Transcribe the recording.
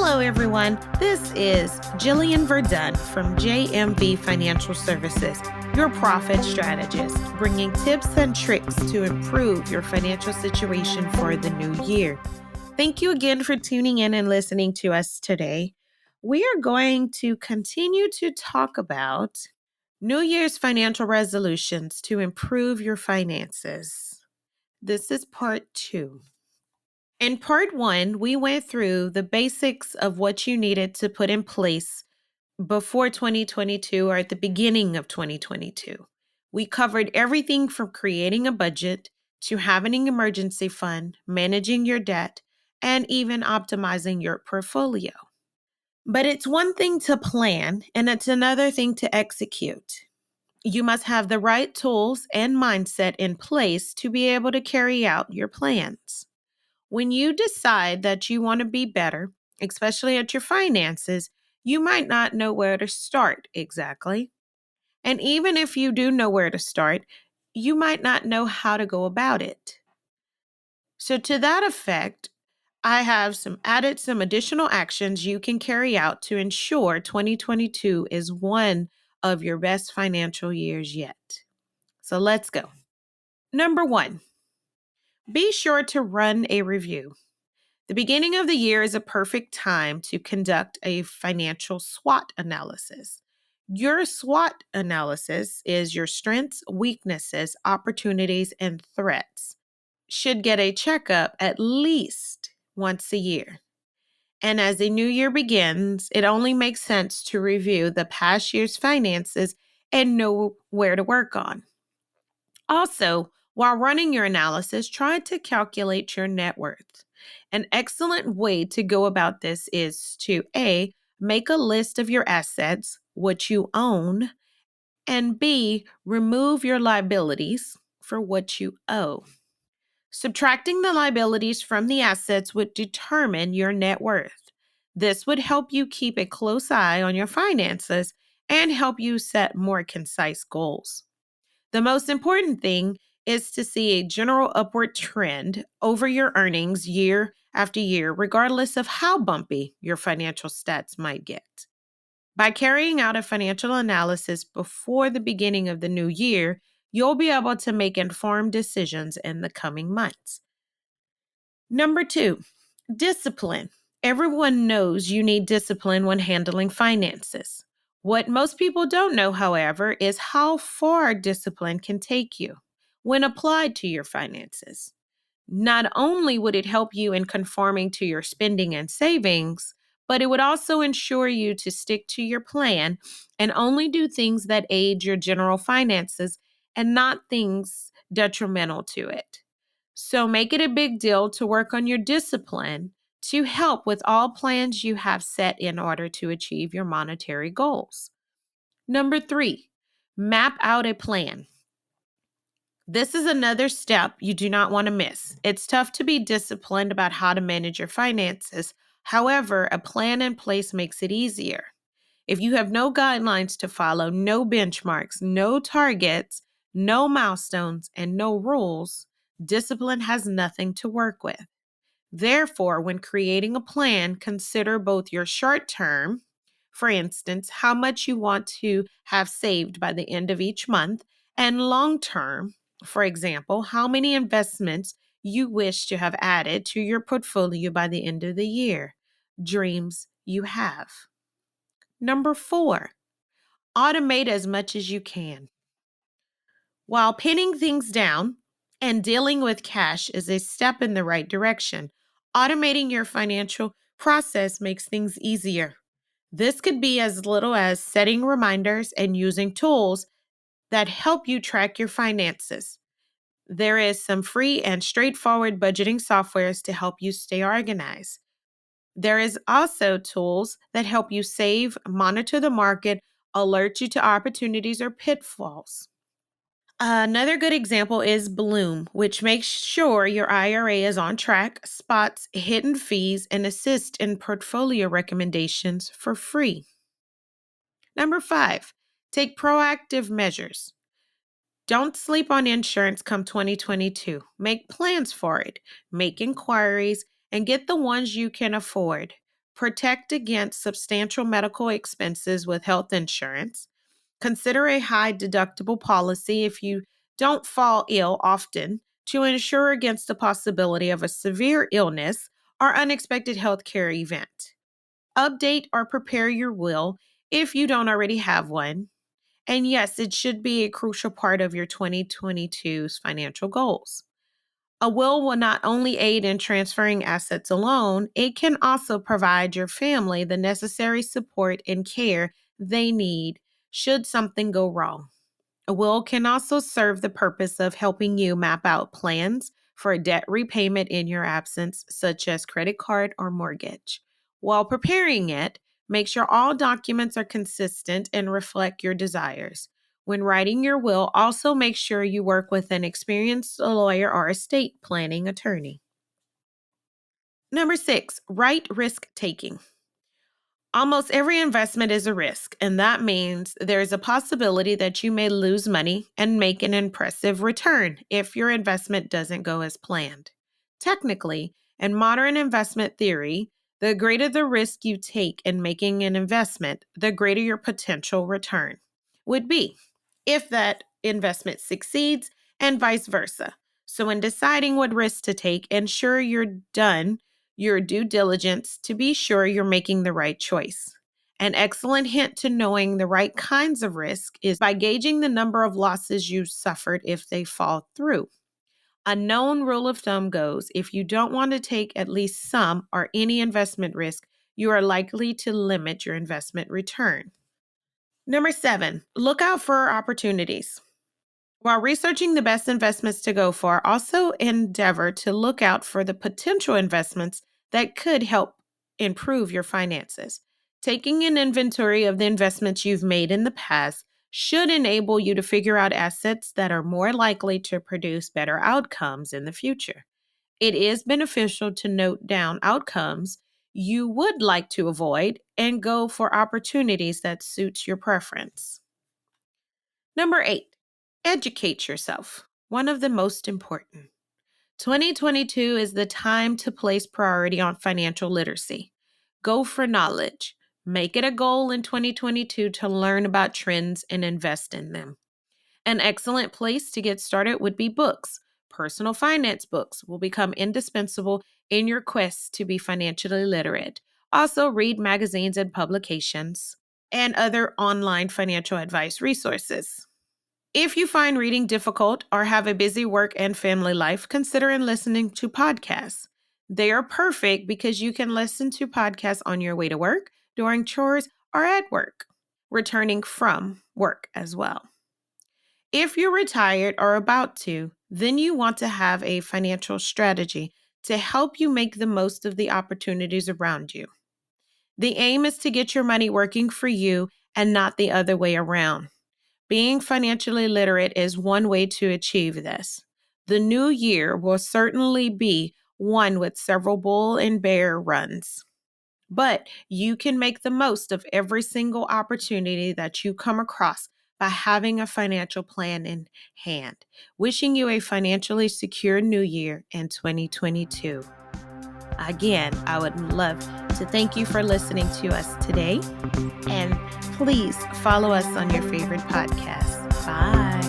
Hello, everyone. This is Jillian Verdun from JMV Financial Services, your profit strategist, bringing tips and tricks to improve your financial situation for the new year. Thank you again for tuning in and listening to us today. We are going to continue to talk about New Year's financial resolutions to improve your finances. This is part 2. In part 1, we went through the basics of what you needed to put in place before 2022 or at the beginning of 2022. We covered everything from creating a budget to having an emergency fund, managing your debt, and even optimizing your portfolio. But it's one thing to plan, and it's another thing to execute. You must have the right tools and mindset in place to be able to carry out your plans. When you decide that you want to be better, especially at your finances, you might not know where to start exactly. And even if you do know where to start, you might not know how to go about it. So to that effect, I have some additional actions you can carry out to ensure 2022 is one of your best financial years yet. So let's go. Number 1, be sure to run a review. The beginning of the year is a perfect time to conduct a financial SWOT analysis. Your SWOT analysis is your strengths, weaknesses, opportunities, and threats. Should get a checkup at least once a year. And as the new year begins, it only makes sense to review the past year's finances and know where to work on. Also, while running your analysis, try to calculate your net worth. An excellent way to go about this is to A, make a list of your assets, what you own, and B, remove your liabilities for what you owe. Subtracting the liabilities from the assets would determine your net worth. This would help you keep a close eye on your finances and help you set more concise goals. The most important thing is to see a general upward trend over your earnings year after year, regardless of how bumpy your financial stats might get. By carrying out a financial analysis before the beginning of the new year, you'll be able to make informed decisions in the coming months. Number 2, discipline. Everyone knows you need discipline when handling finances. What most people don't know, however, is how far discipline can take you when applied to your finances. Not only would it help you in conforming to your spending and savings, but it would also ensure you to stick to your plan and only do things that aid your general finances and not things detrimental to it. So make it a big deal to work on your discipline to help with all plans you have set in order to achieve your monetary goals. Number 3, map out a plan. This is another step you do not want to miss. It's tough to be disciplined about how to manage your finances. However, a plan in place makes it easier. If you have no guidelines to follow, no benchmarks, no targets, no milestones, and no rules, discipline has nothing to work with. Therefore, when creating a plan, consider both your short term, for instance, how much you want to have saved by the end of each month, and long term, for example, how many investments you wish to have added to your portfolio by the end of the year. Dreams you have. Number 4, automate as much as you can. While pinning things down and dealing with cash is a step in the right direction, automating your financial process makes things easier. This could be as little as setting reminders and using tools that help you track your finances. There is some free and straightforward budgeting softwares to help you stay organized. There is also tools that help you save, monitor the market, alert you to opportunities or pitfalls. Another good example is Bloom, which makes sure your IRA is on track, spots hidden fees, and assists in portfolio recommendations for free. Number 5, take proactive measures. Don't sleep on insurance come 2022. Make plans for it, make inquiries, and get the ones you can afford. Protect against substantial medical expenses with health insurance. Consider a high deductible policy if you don't fall ill often to ensure against the possibility of a severe illness or unexpected healthcare event. Update or prepare your will if you don't already have one. And yes, it should be a crucial part of your 2022's financial goals. A will not only aid in transferring assets alone, it can also provide your family the necessary support and care they need should something go wrong. A will can also serve the purpose of helping you map out plans for debt repayment in your absence, such as credit card or mortgage. While preparing it, make sure all documents are consistent and reflect your desires. When writing your will, also make sure you work with an experienced lawyer or estate planning attorney. Number 6, right risk taking. Almost every investment is a risk, and that means there's a possibility that you may lose money and make an impressive return if your investment doesn't go as planned. Technically, in modern investment theory, the greater the risk you take in making an investment, the greater your potential return would be if that investment succeeds, and vice versa. So, in deciding what risk to take, ensure you're done your due diligence to be sure you're making the right choice. An excellent hint to knowing the right kinds of risk is by gauging the number of losses you suffered if they fall through. A known rule of thumb goes, if you don't want to take at least some or any investment risk, you are likely to limit your investment return. Number 7, look out for opportunities. While researching the best investments to go for, also endeavor to look out for the potential investments that could help improve your finances. Taking an inventory of the investments you've made in the past should enable you to figure out assets that are more likely to produce better outcomes in the future. It is beneficial to note down outcomes you would like to avoid and go for opportunities that suits your preference. Number 8, educate yourself. One of the most important. 2022 is the time to place priority on financial literacy. Go for knowledge. Make it a goal in 2022 to learn about trends and invest in them. An excellent place to get started would be books. Personal finance books will become indispensable in your quest to be financially literate. Also, read magazines and publications and other online financial advice resources. If you find reading difficult or have a busy work and family life, consider listening to podcasts. They are perfect because you can listen to podcasts on your way to work, during chores, or at work, returning from work as well. If you're retired or about to, then you want to have a financial strategy to help you make the most of the opportunities around you. The aim is to get your money working for you and not the other way around. Being financially literate is one way to achieve this. The new year will certainly be one with several bull and bear runs. But you can make the most of every single opportunity that you come across by having a financial plan in hand. Wishing you a financially secure new year in 2022. Again, I would love to thank you for listening to us today. And please follow us on your favorite podcast. Bye.